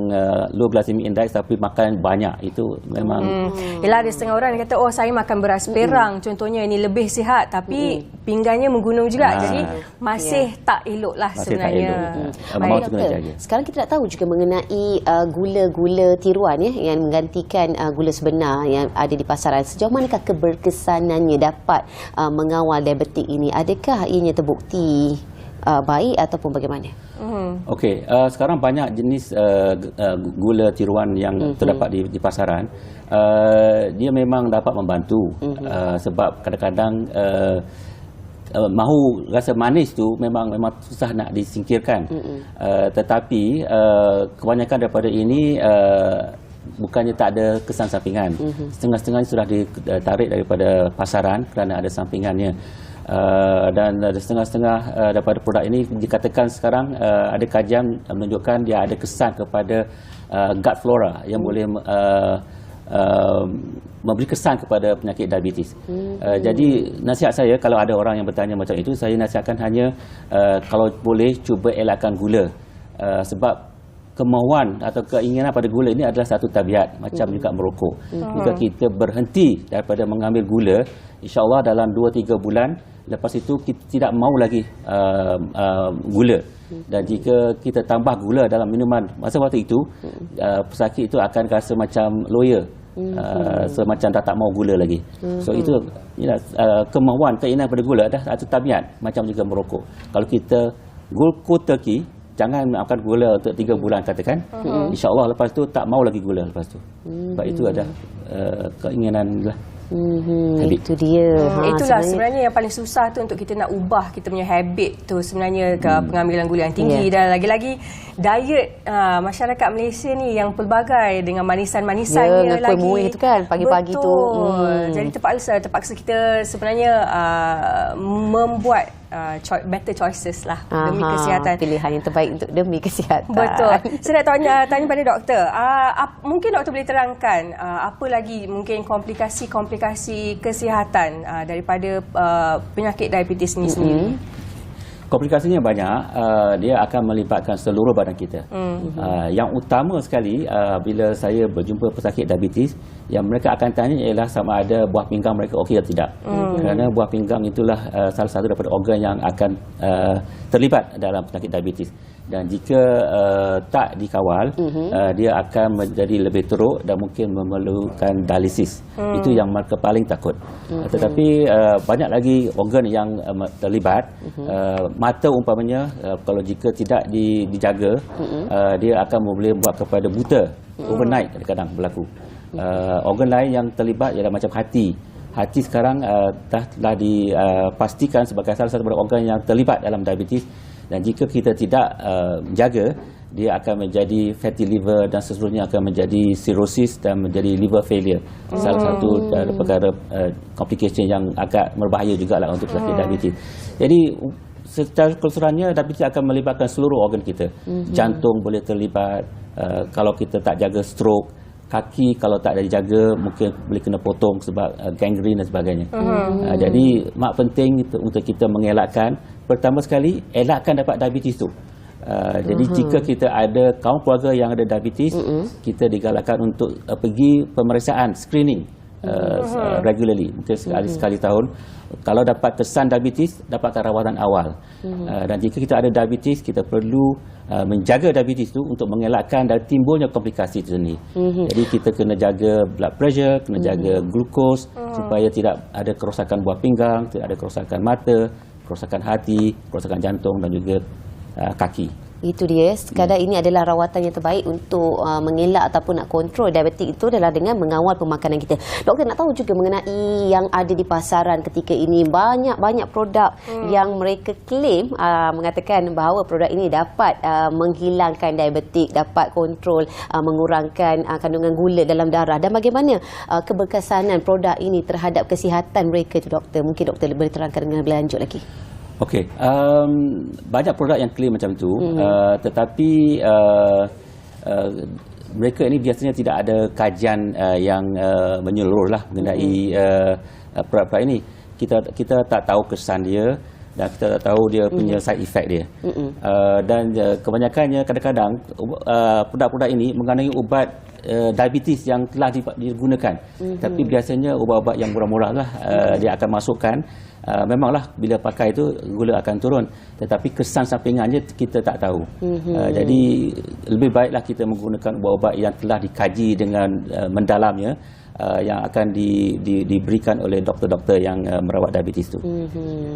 low glycemic index tapi makan banyak, itu memang Yelah, ada setengah orang yang kata, oh saya makan beras perang contohnya, ini lebih sihat, tapi pinggannya menggunung juga. Jadi masih tak elok lah sebenarnya. Baik, doktor. Sekarang kita nak tahu juga mengenai gula-gula tiruan yang menggantikan gula sebenar yang ada di pasaran. Sejauh manakah keberkesanannya dapat mengawal diabetik ini? Adakah ianya terbukti baik ataupun bagaimana? Okey, sekarang banyak jenis gula tiruan yang terdapat di pasaran. Dia memang dapat membantu, sebab kadang-kadang mahu rasa manis tu memang susah nak disingkirkan. Tetapi kebanyakan daripada ini bukannya tak ada kesan sampingan. Setengah-setengah sudah ditarik daripada pasaran kerana ada sampingannya. Dan setengah-setengah daripada produk ini dikatakan sekarang ada kajian menunjukkan dia ada kesan kepada gut flora yang boleh memberi kesan kepada penyakit diabetes. Jadi nasihat saya, kalau ada orang yang bertanya macam itu, saya nasihatkan hanya kalau boleh cuba elakkan gula, sebab kemahuan atau keinginan pada gula ini adalah satu tabiat, macam juga merokok. Jika kita berhenti daripada mengambil gula, insya-Allah dalam 2-3 bulan lepas itu kita tidak mahu lagi gula. Dan jika kita tambah gula dalam minuman masa waktu itu, pesakit itu akan rasa macam lawyer, semacam tak mahu gula lagi. So itu kemahuan, keinginan pada gula adalah satu tabiat, macam juga merokok. Kalau kita gulkoteki, jangan makan gula untuk 3 bulan katakan, insya-Allah lepas tu tak mau lagi gula lepas tu. Sebab itu ada keinginan lah. Itu dia. Itulah sebenarnya yang paling susah tu, untuk kita nak ubah kita punya habit tu sebenarnya, ke pengambilan gula yang tinggi. Dan lagi-lagi diet masyarakat Malaysia ni yang pelbagai dengan manisan-manisannya lagi. Muih tu kan pagi-pagi tu. Jadi terpaksa kita sebenarnya membuat better choices lah demi kesihatan. Pilihan yang terbaik untuk demi kesihatan. Betul. Saya nak tanya pada doktor. Mungkin doktor boleh terangkan apa lagi mungkin komplikasi kesihatan daripada penyakit diabetes ini sendiri? Komplikasinya banyak. Dia akan melibatkan seluruh badan kita. Yang utama sekali bila saya berjumpa pesakit diabetes, yang mereka akan tanya ialah sama ada buah pinggang mereka okey atau tidak. Kerana buah pinggang itulah salah satu daripada organ yang akan terlibat dalam penyakit diabetes. Dan jika tak dikawal, dia akan menjadi lebih teruk dan mungkin memerlukan dialisis. Itu yang mereka paling takut. Tetapi banyak lagi organ yang terlibat. Mata umpamanya, kalau jika tidak dia akan boleh buat kepada buta overnight, kadang-kadang berlaku. Organ lain yang terlibat ialah macam hati. Hati sekarang telah dipastikan sebagai salah satu organ yang terlibat dalam diabetes, dan jika kita tidak jaga, dia akan menjadi fatty liver dan seterusnya akan menjadi cirrhosis dan menjadi liver failure. Salah satu perkara complication yang agak berbahaya jugalah untuk sakit diabetes. Jadi secara keseluruhannya diabetes akan melibatkan seluruh organ kita. Jantung boleh terlibat, kalau kita tak jaga stroke. Kaki kalau tak dijaga mungkin boleh kena potong sebab gangrene dan sebagainya. Jadi penting untuk kita mengelakkan, pertama sekali elakkan dapat diabetes tu. Jadi jika kita ada kaum keluarga yang ada diabetes, kita digalakkan untuk pergi pemeriksaan screening regularly, mungkin sekali tahun. Kalau dapat kesan diabetes, dapatkan rawatan awal. Dan jika kita ada diabetes, kita perlu menjaga diabetes itu untuk mengelakkan dan timbulnya komplikasi itu sendiri. Jadi kita kena jaga blood pressure, kena jaga glukos supaya tidak ada kerosakan buah pinggang, tidak ada kerosakan mata, kerosakan hati, kerosakan jantung dan juga kaki. Itu dia, sekadar ini adalah rawatan yang terbaik untuk mengelak ataupun nak kontrol diabetik itu adalah dengan mengawal pemakanan kita. Doktor nak tahu juga mengenai yang ada di pasaran ketika ini. Banyak produk yang mereka claim mengatakan bahawa produk ini dapat menghilangkan diabetik, dapat kontrol, mengurangkan kandungan gula dalam darah. Dan bagaimana keberkesanan produk ini terhadap kesihatan mereka itu, doktor? Mungkin doktor boleh terangkan dengan lebih lanjut lagi. Okey, banyak produk yang claim macam tu, tetapi mereka ini biasanya tidak ada kajian yang menyeluruh lah mengenai produk-produk ini. Kita tak tahu kesan dia dan kita tak tahu dia punya side effect dia. Dan kebanyakannya kadang-kadang produk-produk ini mengandungi ubat diabetes yang telah digunakan. Tapi biasanya ubat-ubat yang murah-murah lah dia akan masukkan. Memanglah bila pakai itu gula akan turun, tetapi kesan sampingannya kita tak tahu. Jadi lebih baiklah kita menggunakan ubat-ubat yang telah dikaji dengan mendalamnya, yang akan diberikan oleh doktor-doktor yang merawat diabetes itu.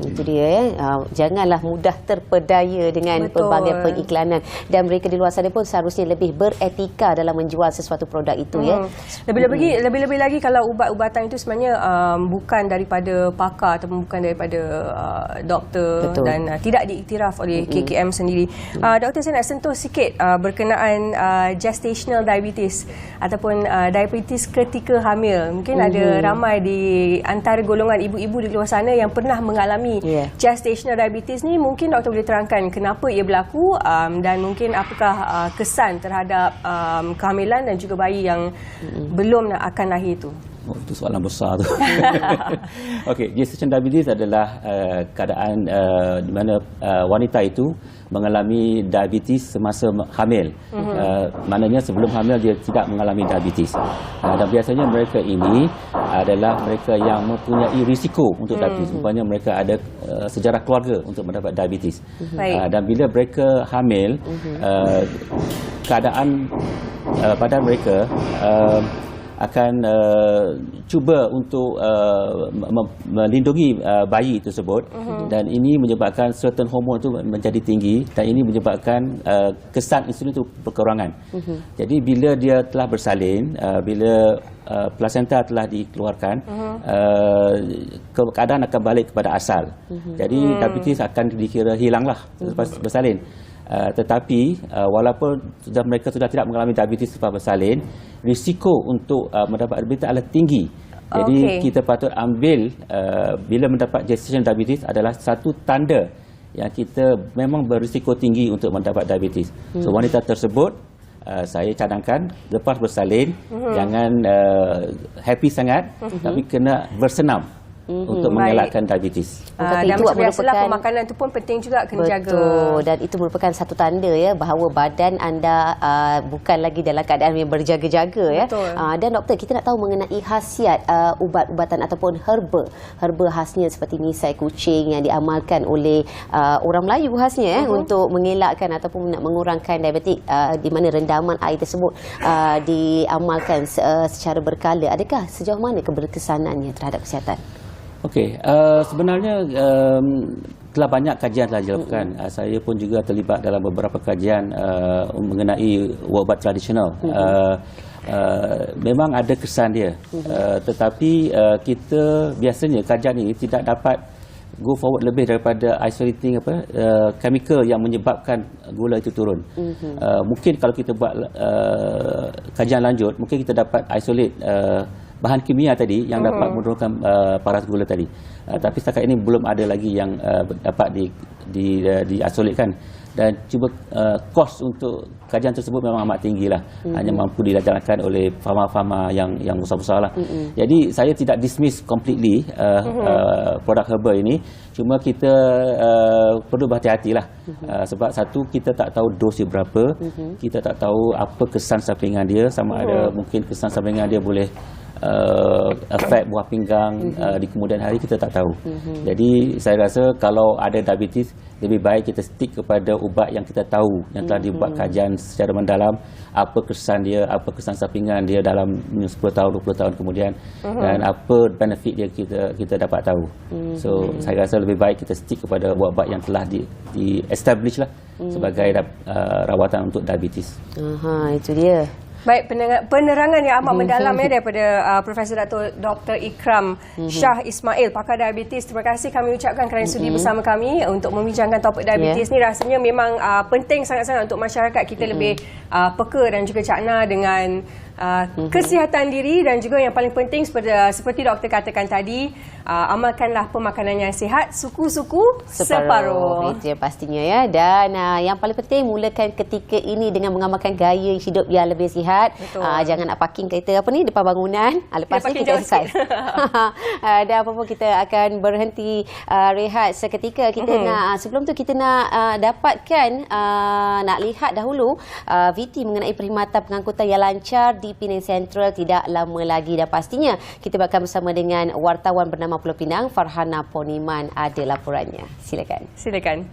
Itu dia. Janganlah mudah terpedaya dengan pelbagai pengiklanan, dan mereka di luar sana pun seharusnya lebih beretika dalam menjual sesuatu produk itu. Lebih-lebih lagi kalau ubat-ubatan itu sebenarnya bukan daripada pakar ataupun bukan daripada doktor. Betul. Dan tidak diiktiraf oleh KKM sendiri. Doktor, saya nak sentuh sikit berkenaan gestational diabetes ataupun diabetes ketika hamil. Mungkin ada ramai di antara golongan ibu-ibu di luar sana yang pernah mengalami gestational diabetes ni. Mungkin doktor boleh terangkan kenapa ia berlaku, dan mungkin apakah kesan terhadap kehamilan dan juga bayi yang belum akan lahir itu. Itu soalan besar tu. Okey, gestational diabetes adalah keadaan di mana wanita itu mengalami diabetes semasa hamil. Maknanya sebelum hamil dia tidak mengalami diabetes. Dan biasanya mereka ini adalah mereka yang mempunyai risiko untuk diabetes. Rupanya mereka ada sejarah keluarga untuk mendapat diabetes. Dan bila mereka hamil, keadaan badan mereka akan cuba untuk melindungi bayi tersebut, dan ini menyebabkan certain hormon itu menjadi tinggi, dan ini menyebabkan kesan insulin itu berkurangan. Jadi bila dia telah bersalin, bila plasenta telah dikeluarkan, keadaan akan balik kepada asal. Jadi diabetes akan dikira hilanglah selepas bersalin. Tetapi walaupun mereka sudah tidak mengalami diabetes selepas bersalin, risiko untuk mendapat diabetes adalah tinggi. Jadi kita patut ambil bila mendapat gestational diabetes adalah satu tanda yang kita memang berisiko tinggi untuk mendapat diabetes. So wanita tersebut, saya cadangkan lepas bersalin jangan happy sangat, tapi kena bersenam untuk mengelakkan diabetes. Dan macam biasalah pemakanan itu pun penting juga kena jaga. Dan itu merupakan satu tanda bahawa badan anda bukan lagi dalam keadaan yang berjaga-jaga. Dan doktor, kita nak tahu mengenai khasiat ubat-ubatan ataupun herba khasnya seperti misai kucing yang diamalkan oleh orang Melayu khasnya untuk mengelakkan ataupun nak mengurangkan diabetik, di mana rendaman air tersebut diamalkan secara berkala. Adakah sejauh mana keberkesanannya terhadap kesihatan? Okey, sebenarnya telah banyak kajian telah dilakukan. Saya pun juga terlibat dalam beberapa kajian mengenai ubat tradisional. memang ada kesan dia. Tetapi kita biasanya kajian ini tidak dapat go forward lebih daripada isolating chemical yang menyebabkan gula itu turun. Mungkin kalau kita buat kajian lanjut, mungkin kita dapat isolate bahan kimia tadi yang dapat menurunkan paras gula tadi. Tapi setakat ini belum ada lagi yang dapat diisolatkan. Dan cuba kos untuk kajian tersebut memang amat tinggi lah. Hanya mampu dijalankan oleh farma-farma yang besar-besar lah. Jadi saya tidak dismiss completely produk herbal ini. Cuma kita perlu berhati-hati lah. Sebab satu, kita tak tahu dos dia berapa. Kita tak tahu apa kesan sampingan dia. Sama ada mungkin kesan sampingan dia boleh efek buah pinggang di kemudian hari, kita tak tahu. Jadi saya rasa kalau ada diabetes, lebih baik kita stick kepada ubat yang kita tahu, yang telah dibuat kajian secara mendalam, apa kesan dia, apa kesan sampingan dia dalam 10 tahun, 20 tahun kemudian, dan apa benefit dia kita dapat tahu. So saya rasa lebih baik kita stick kepada ubat-ubat yang telah di-establish lah sebagai rawatan untuk diabetes. Itu dia. Baik, penerangan yang amat mendalam daripada Profesor Dr. Ikram Shah Ismail, pakar diabetes. Terima kasih kami ucapkan kerana sudi bersama kami untuk membincangkan topik diabetes ni. Rasanya memang penting sangat-sangat untuk masyarakat kita lebih peka dan juga cakna dengan kesihatan diri, dan juga yang paling penting seperti doktor katakan tadi, amalkanlah pemakanan yang sihat, suku-suku separuh. Itu yang pastinya ya. Dan yang paling penting, mulakan ketika ini dengan mengamalkan gaya hidup yang lebih sihat. Jangan nak parking kereta depan bangunan, lepas ni kita exercise. Dan apa pun kita akan berhenti rehat seketika. Kita nak, sebelum tu kita nak dapatkan, nak lihat dahulu VT mengenai perkhidmatan pengangkutan yang lancar di Penang Central tidak lama lagi. Dan pastinya kita akan bersama dengan wartawan bernama Pulau Pinang, Farhana Poniman, ada laporannya. Silakan.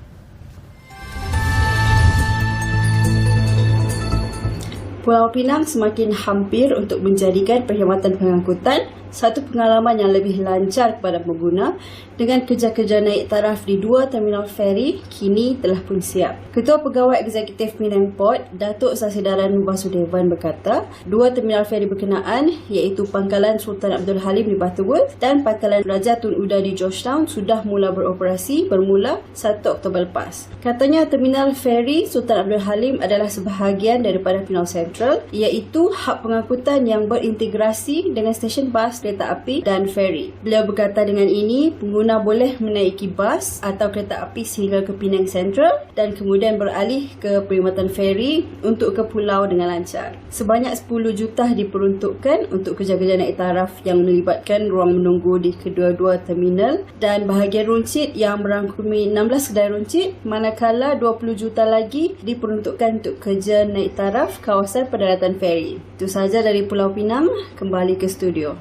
Pulau Pinang semakin hampir untuk menjadikan perkhidmatan pengangkutan satu pengalaman yang lebih lancar kepada pengguna dengan kerja-kerja naik taraf di 2 terminal feri kini telah pun siap. Ketua Pegawai Eksekutif Penang Port, Datuk Saksidaran Vasudevan berkata, 2 terminal feri berkenaan iaitu Pangkalan Sultan Abdul Halim di Butterworth dan Pangkalan Raja Tun Uda di Georgetown sudah mula beroperasi bermula 1 Oktober lepas. Katanya terminal feri Sultan Abdul Halim adalah sebahagian daripada Penang Central, iaitu hub pengangkutan yang berintegrasi dengan stesen bas, kereta api dan feri. Beliau berkata dengan ini, pengguna boleh menaiki bas atau kereta api sehingga ke Penang Central dan kemudian beralih ke perkhidmatan feri untuk ke pulau dengan lancar. Sebanyak 10 juta diperuntukkan untuk kerja-kerja naik taraf yang melibatkan ruang menunggu di kedua-dua terminal dan bahagian runcit yang merangkumi 16 kedai runcit, manakala 20 juta lagi diperuntukkan untuk kerja naik taraf kawasan pendaratan feri. Itu sahaja dari Pulau Pinang, kembali ke studio.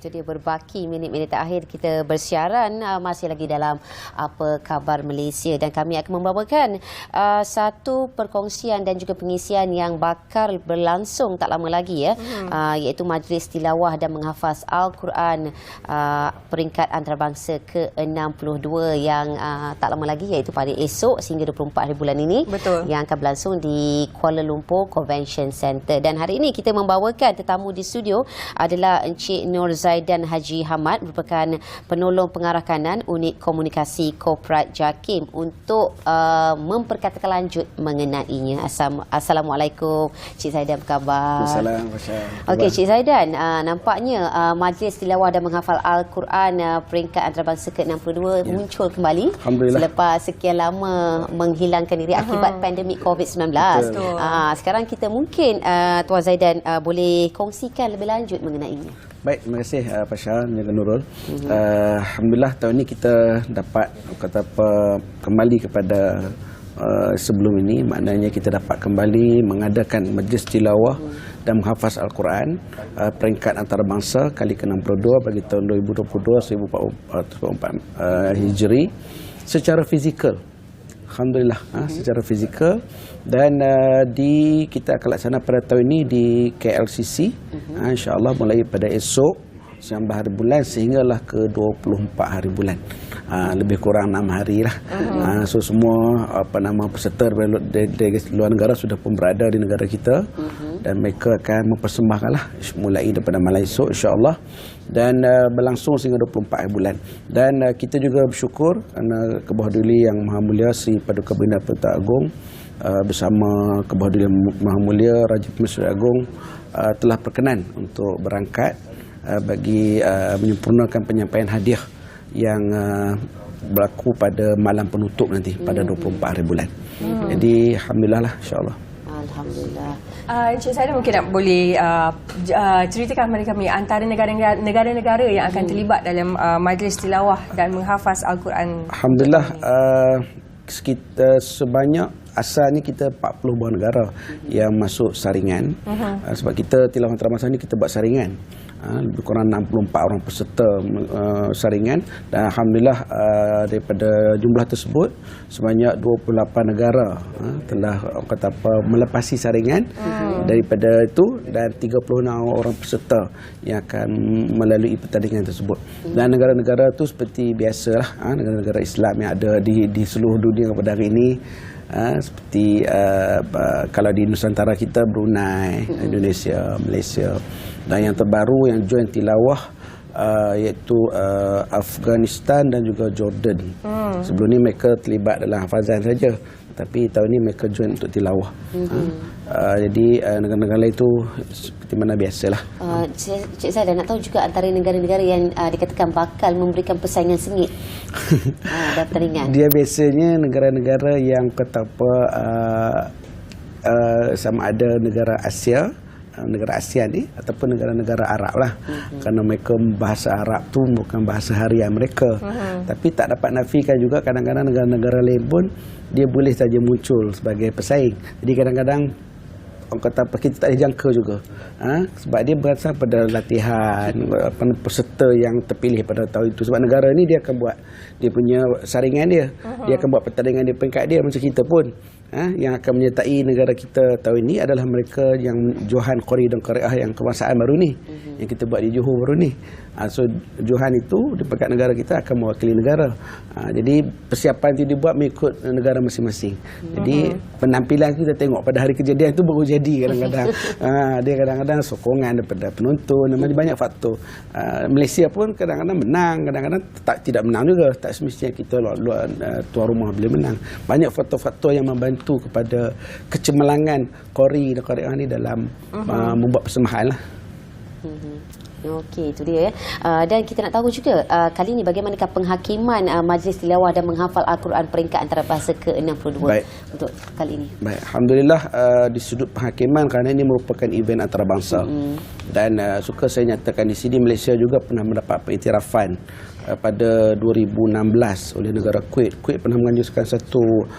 Itu dia, berbaki minit-minit terakhir kita bersiaran, masih lagi dalam Apa Khabar Malaysia, dan kami akan membawakan satu perkongsian dan juga pengisian yang bakal berlangsung tak lama lagi iaitu Majlis Tilawah dan Menghafaz Al-Quran peringkat antarabangsa ke-62 yang tak lama lagi, iaitu pada esok sehingga 24 hari bulan ini. Betul. Yang akan berlangsung di Kuala Lumpur Convention Centre. Dan hari ini kita membawakan tetamu di studio adalah Encik Nur Zaidan Haji Hamad, merupakan penolong pengarah kanan Unit Komunikasi Korporat JAKIM, untuk memperkatakan lanjut mengenainya. Assalamualaikum Cik Zaidan, apa khabar? Assalamualaikum. Okey Cik Zaidan, nampaknya Majlis Tilawah dan Menghafal Al-Quran peringkat antarabangsa ke-62 muncul kembali selepas sekian lama menghilangkan diri akibat pandemik COVID-19. Sekarang kita mungkin Tuan Zaidan boleh kongsikan lebih lanjut mengenainya. Baik, terima kasih Pak Syah dan Nurul. Alhamdulillah tahun ini kita dapat kembali kepada sebelum ini, maknanya kita dapat kembali mengadakan Majlis Tilawah dan Menghafaz Al-Quran peringkat antarabangsa kali ke-62 bagi tahun 2022 1444 Hijri secara fizikal. alhamdulillah secara fizikal. Dan kita akan laksana pada tahun ini di KLCC, insya-Allah mulai pada esok 19 hari bulan sehinggalah ke 24 hari bulan. Lebih kurang 6 hari lah. So semua peserta dari luar negara sudah pun berada di negara kita, dan mereka akan mempersembahkan lah mulai daripada malam esok insya-Allah, dan berlangsung sehingga 24 hari bulan. Dan kita juga bersyukur kerana Kebahaduli Yang Maha Mulia Sri Paduka Baginda Pertuan Agong bersama Kebahaduli Yang Maha Mulia Raja Permaisuri Agong telah berkenan untuk berangkat bagi menyempurnakan penyampaian hadiah yang berlaku pada malam penutup nanti pada 24 hari bulan. Jadi alhamdulillah lah, insya-Allah. Alhamdulillah. Encik Saida mungkin nak boleh ceritakan kepada kami antara negara-negara yang akan terlibat dalam majlis tilawah dan menghafaz Al-Quran. Alhamdulillah, kita sebanyak asalnya kita 40 buah negara yang masuk saringan. Sebab kita tilawah antarabangsa ni kita buat saringan. Lebih kurang 64 orang peserta saringan, dan alhamdulillah daripada jumlah tersebut sebanyak 28 negara telah melepasi saringan daripada itu, dan 36 orang peserta yang akan melalui pertandingan tersebut. Dan negara-negara itu seperti biasalah, negara-negara Islam yang ada di seluruh dunia pada hari ini. Seperti kalau di Nusantara kita Brunei, Indonesia, Malaysia, dan yang terbaru yang join tilawah iaitu Afghanistan dan juga Jordan. Sebelum ni mereka terlibat dalam hafazan saja, tapi tahun ni mereka join untuk tilawah. Jadi negara-negara itu seperti mana biasalah. Cik Zaidah nak tahu juga antara negara-negara yang dikatakan bakal memberikan persaingan sengit dalam pertandingan. Dia biasanya negara-negara yang kata apa sama ada negara Asia, negara ASEAN ni, ataupun negara-negara Arab lah. Kerana mereka bahasa Arab tu bukan bahasa harian mereka. Tapi tak dapat nafikan juga kadang-kadang negara-negara lain pun dia boleh saja muncul sebagai pesaing. Jadi kadang-kadang orang kata apa, kita tak boleh jangka juga. Sebab dia berasal pada latihan peserta yang terpilih pada tahun itu. Sebab negara ni dia akan buat dia punya saringan dia. Dia akan buat pertandingan dia, peringkat dia macam kita pun. Yang akan menyertai negara kita tahun ini adalah mereka yang Johan Qori dan Qariah yang kebangsaan baru ni, yang kita buat di Johor baru ni. So Johan itu di peringkat negara kita akan mewakili negara. Jadi persiapan itu dibuat mengikut negara masing-masing. Jadi penampilan kita tengok pada hari kejadian itu baru jadi kadang-kadang. Dia kadang-kadang sokongan daripada penonton, banyak faktor. Malaysia pun kadang-kadang menang, kadang-kadang tidak menang juga. Tak semestinya kita luar tuan rumah boleh menang. Banyak faktor-faktor yang membantu kepada kecemerlangan Qori dan Qariah ni dalam membuat persembahan lah. Okey, itu dia ya. Dan kita nak tahu juga kali ini bagaimanakah penghakiman Majlis Tilawah dan menghafal Al-Quran peringkat antarabangsa ke-62 untuk kali ini. Baik, alhamdulillah di sudut penghakiman, kerana ini merupakan event antarabangsa. Dan suka saya nyatakan di sini Malaysia juga pernah mendapat pengiktirafan pada 2016 oleh negara Kuwait. Kuwait pernah menganjurkan satu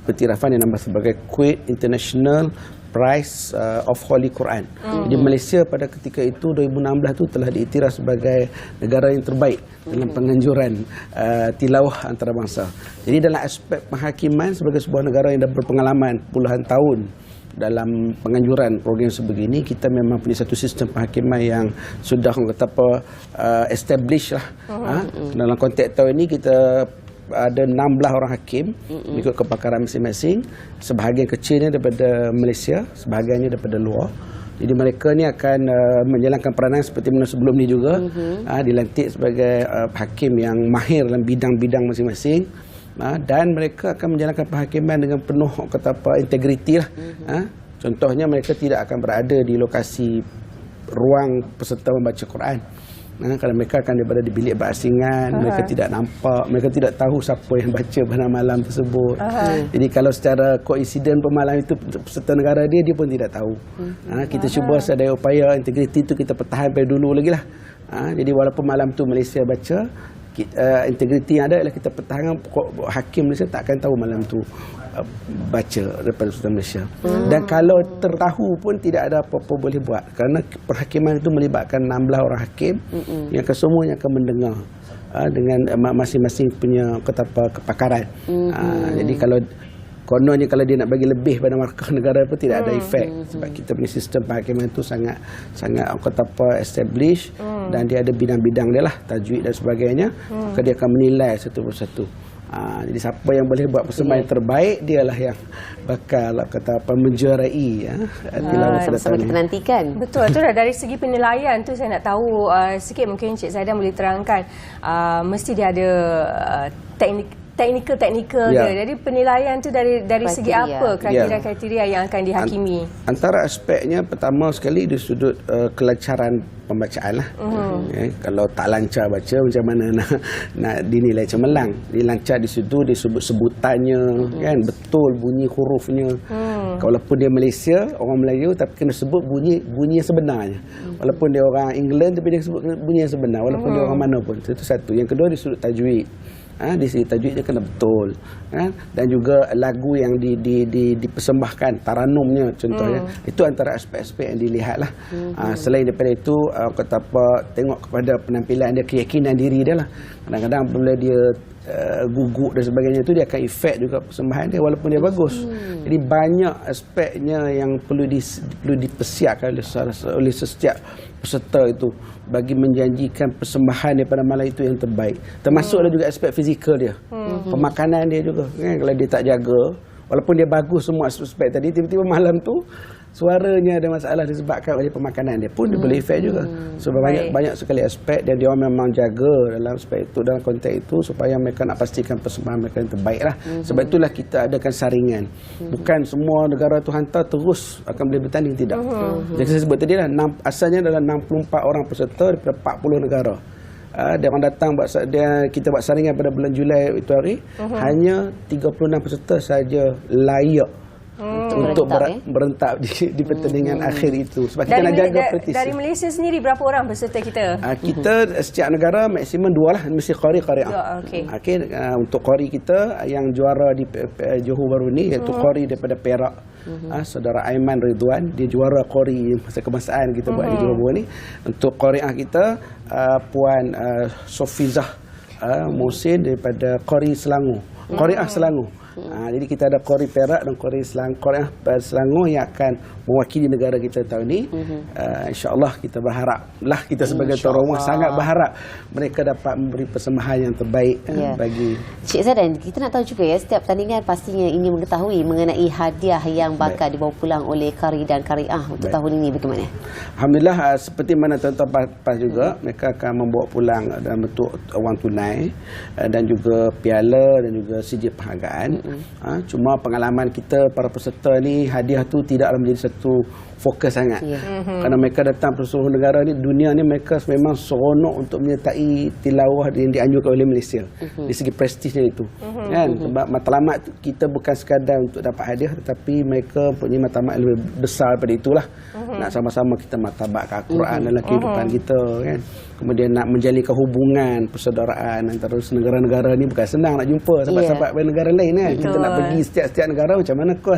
pengiktirafan yang nama sebagai Kuwait International Prize of Holy Quran. Di Malaysia pada ketika itu 2016 itu telah diiktiraf sebagai negara yang terbaik dalam penganjuran tilawah antarabangsa. Jadi dalam aspek penghakiman, sebagai sebuah negara yang dah berpengalaman puluhan tahun dalam penganjuran program sebegini, kita memang punya satu sistem penghakiman yang sudah established lah. Dalam konteks tahun ini kita ada 16 orang hakim mengikut kepakaran masing-masing. Sebahagian kecilnya daripada Malaysia, sebahagiannya daripada luar. Jadi mereka ni akan menjalankan peranan seperti mana sebelum ni juga. Dilantik sebagai hakim yang mahir dalam bidang-bidang masing-masing. Dan mereka akan menjalankan penghakiman dengan penuh integriti lah. Contohnya mereka tidak akan berada di lokasi ruang peserta membaca Quran. Kalau mereka akan berada di bilik berasingan, mereka tidak nampak, mereka tidak tahu siapa yang baca pada malam tersebut. Jadi kalau secara koinsiden pemalam itu peserta negara dia pun tidak tahu. Kita cuba sedaya upaya integriti itu kita pertahankan dulu lagi lah. Jadi walaupun malam tu Malaysia baca, integriti yang ada adalah kita pertahankan. Hakim Malaysia tak akan tahu malam tu baca daripada Sultan Malaysia. Dan kalau tertahu pun tidak ada apa-apa boleh buat, kerana perhakiman itu melibatkan 16 orang hakim yang kesemuanya akan mendengar dengan masing-masing punya kepakaran. Jadi kalau kononnya kalau dia nak bagi lebih pada markah negara pun tidak ada efek, sebab kita punya sistem penghakiman itu sangat established, dan dia ada bidang-bidang dia lah, tajwid dan sebagainya. Maka dia akan menilai satu persatu. Jadi siapa yang boleh buat persembahan yang terbaik, dialah yang bakal menjuarai tilawah pada sama-sama tahun kita ini. nantikan. Betul, tu dah dari segi penilaian tu saya nak tahu sikit, mungkin Cik Zaidan boleh terangkan. Mesti dia ada teknikal Ya. dia. Jadi penilaian tu dari segi Kriteria. apa kriteria yang akan dihakimi? Antara aspeknya, pertama sekali dari sudut kelancaran pembacaan lah. Kalau tak lancar baca, macam mana nak dinilai cemerlang. Dia lancar di situ, disebut sebutannya, kan, betul bunyi hurufnya. Walaupun dia Malaysia, orang Melayu, tapi kena sebut bunyi yang sebenarnya. Walaupun dia orang England, tapi dia sebut bunyi yang sebenar. Walaupun dia orang mana pun. Itu satu. Yang kedua, di sudut tajwid. Di segi tajwid dia kena betul, dan juga lagu yang dipersembahkan, taranumnya contohnya, itu antara aspek-aspek yang dilihat lah. Selain daripada itu, tengok kepada penampilan dia, keyakinan diri dia lah. Kadang-kadang bila dia guguk dan sebagainya, itu dia akan efek juga persembahan dia walaupun dia bagus. Jadi banyak aspeknya yang perlu dipersiapkan oleh setiap peserta itu bagi menjanjikan persembahan daripada malam itu yang terbaik. Termasuklah juga aspek fizikal dia, pemakanan dia juga, kan? Kalau dia tak jaga, walaupun dia bagus semua aspek tadi, tiba-tiba malam tu suaranya ada masalah disebabkan oleh pemakanan dia pun dia boleh efek juga. Sebab banyak sekali aspek, dan dia orang memang jaga dalam aspek itu, dalam konteks itu, supaya mereka nak pastikan persembahan mereka yang terbaik lah. Sebab itulah kita adakan saringan. Bukan semua negara tu hantar terus akan boleh bertanding, tidak. Jadi saya sebut tadi lah, asalnya adalah 64 orang peserta daripada 40 negara. Dia orang datang kita buat saringan pada bulan Julai itu hari. Hanya 36 peserta saja layak untuk berentak di pertandingan akhir itu, sebab kita nak jaga kompetisi. Dari Malaysia sendiri berapa orang peserta kita? Kita setiap negara maksimum 2 lah, mesti qari-qari'ah. Okey, untuk qari kita yang juara di Johor baru ni, iaitu qari daripada Perak, saudara Aiman Ridwan, dia juara qari masa kebangsaan kita buat di Johor baru ni. Untuk qari'ah kita Puan Sofizah Mohsin daripada qari Selangor, qari'ah Selangor. Jadi kita ada qari Perak dan qari Selangor yang akan mewakili negara kita tahun ini. InsyaAllah kita berharaplah, kita sebagai tuan rumah sangat berharap mereka dapat memberi persembahan yang terbaik bagi Cik Zaidan. Kita nak tahu juga ya, setiap pertandingan pastinya ingin mengetahui mengenai hadiah yang bakal dibawa pulang oleh qari dan qari'ah untuk tahun ini bagaimana? Alhamdulillah, seperti mana tuan-tuan PAS juga, mereka akan membawa pulang dalam bentuk wang tunai dan juga piala dan juga sijil penghargaan. Cuma pengalaman kita para peserta ni, hadiah tu tidaklah menjadi satu fokus sangat. Kerana mereka datang dari seluruh negara ni, dunia ni, mereka memang seronok untuk menyertai tilawah yang dianjurkan oleh Malaysia. Di segi prestisnya itu. Kan? Sebab matlamat kita bukan sekadar untuk dapat hadiah, tetapi mereka punya matlamat lebih besar daripada itulah. Nak sama-sama kita martabat Al-Quran dalam kehidupan kita, kan? Kemudian nak menjalinkan hubungan persaudaraan antara negara-negara ni bukan senang nak jumpa sahabat-sahabat negara lain, kan? Kita nak pergi setiap negara, macam mana kau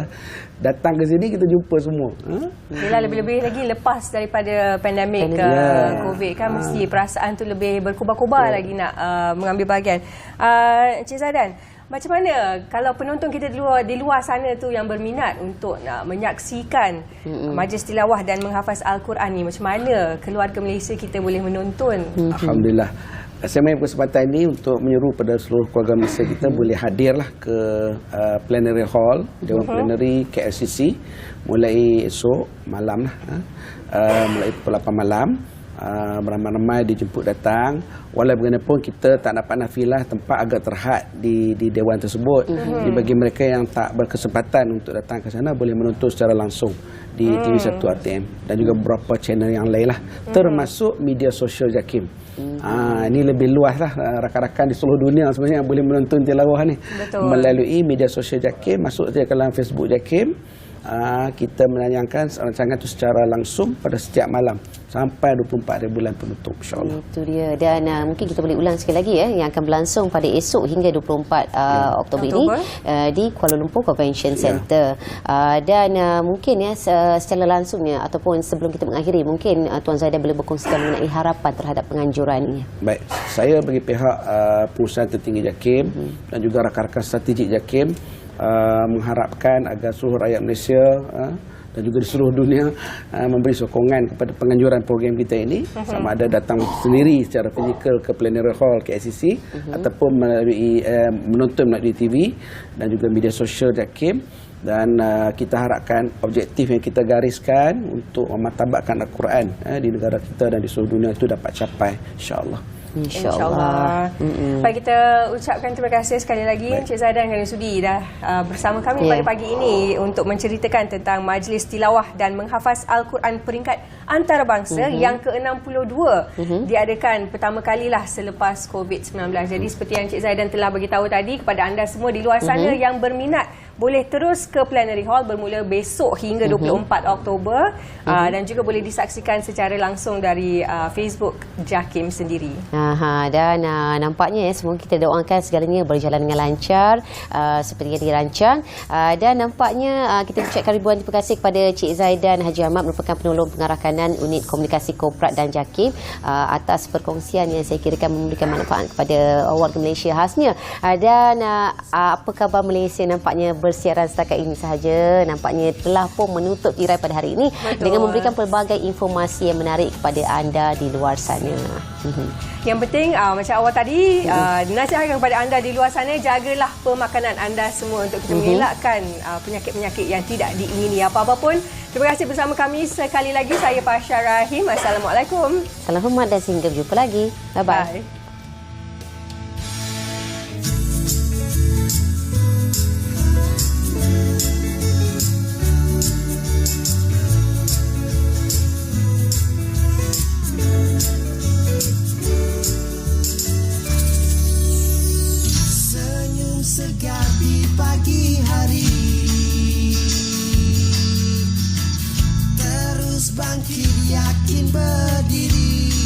datang ke sini kita jumpa semua. Yelah, lebih-lebih lagi lepas daripada pandemik COVID, kan, mesti perasaan tu lebih berkobar-kobar lagi nak mengambil bahagian. Cik Zaidan, macam mana kalau penonton kita di luar sana tu yang berminat untuk nak menyaksikan majlis tilawah dan menghafaz Al-Quran ni, macam mana keluarga Malaysia kita boleh menonton? Alhamdulillah. Saya ambil kesempatan ini untuk menyeru pada seluruh keluarga Malaysia kita boleh hadirlah ke plenary hall, Dewan Plenary KLCC mulai esok malam lah, mulai pukul 8 malam. Ramai-ramai dijemput datang. Walau bagaimanapun kita tak dapat nafilah, tempat agak terhad di dewan tersebut. Jadi bagi mereka yang tak berkesempatan untuk datang ke sana, boleh menonton secara langsung di TV1 ATM dan juga beberapa channel yang lain lah, termasuk media sosial JAKIM. Ini lebih luas lah, rakan-rakan di seluruh dunia sebenarnya yang boleh menonton tilawah ni melalui media sosial JAKIM. Masuk saja ke dalam Facebook JAKIM, kita menayangkan rancangan itu secara langsung pada setiap malam sampai 24 hari bulan penutup, insyaAllah. Itu dia. Dan mungkin kita boleh ulang sekali lagi yang akan berlangsung pada esok hingga 24 Oktober ini di Kuala Lumpur Convention Centre. Dan mungkin secara langsungnya ataupun sebelum kita mengakhiri, mungkin Tuan Zaidan boleh berkongsikan mengenai harapan terhadap penganjuran ini. Baik, saya bagi pihak Perusahaan Tertinggi JAKIM dan juga rakan-rakan strategik JAKIM mengharapkan agar seluruh rakyat Malaysia dan juga di seluruh dunia memberi sokongan kepada penganjuran program kita ini, sama ada datang sendiri secara fizikal ke Plenary Hall KICC ataupun melalui menonton melalui TV dan juga media sosial JAKIM. Dan kita harapkan objektif yang kita gariskan untuk memartabatkan Al-Quran di negara kita dan di seluruh dunia itu dapat capai, insya-Allah. InsyaAllah. Baik, kita ucapkan terima kasih sekali lagi Encik Zaidan kerana sudi dah bersama kami pada pagi ini untuk menceritakan tentang Majlis Tilawah dan Menghafaz Al-Quran peringkat antarabangsa yang ke-62 diadakan pertama kalilah selepas COVID-19. Jadi seperti yang Encik Zaidan telah beritahu tadi kepada anda semua di luar sana yang berminat, boleh terus ke Plenary Hall bermula besok hingga 24 Oktober dan juga boleh disaksikan secara langsung dari Facebook JAKIM sendiri. Dan nampaknya semoga kita doakan segalanya berjalan dengan lancar seperti yang dirancang. Dan nampaknya kita ucapkan ribuan terima kasih kepada Cik Zaidan Haji Ahmad, merupakan penolong pengarah kanan Unit Komunikasi Korporat dan JAKIM, atas perkongsian yang saya kirakan memberikan manfaat kepada warga Malaysia khasnya. Dan apa khabar Malaysia nampaknya bersiaran setakat ini sahaja. Nampaknya telah pun menutup tirai pada hari ini dengan memberikan pelbagai informasi yang menarik kepada anda di luar sana. Yang penting macam awal tadi dinasihatkan kepada anda di luar sana, jagalah pemakanan anda semua untuk kita mengelakkan penyakit-penyakit yang tidak diingini. Apa-apa pun, terima kasih bersama kami sekali lagi. Saya Pasha Rahim. Assalamualaikum. Salam hormat dan sehingga berjumpa lagi. Bye-bye. Bye. Segar di pagi hari, terus bangkit yakin berdiri.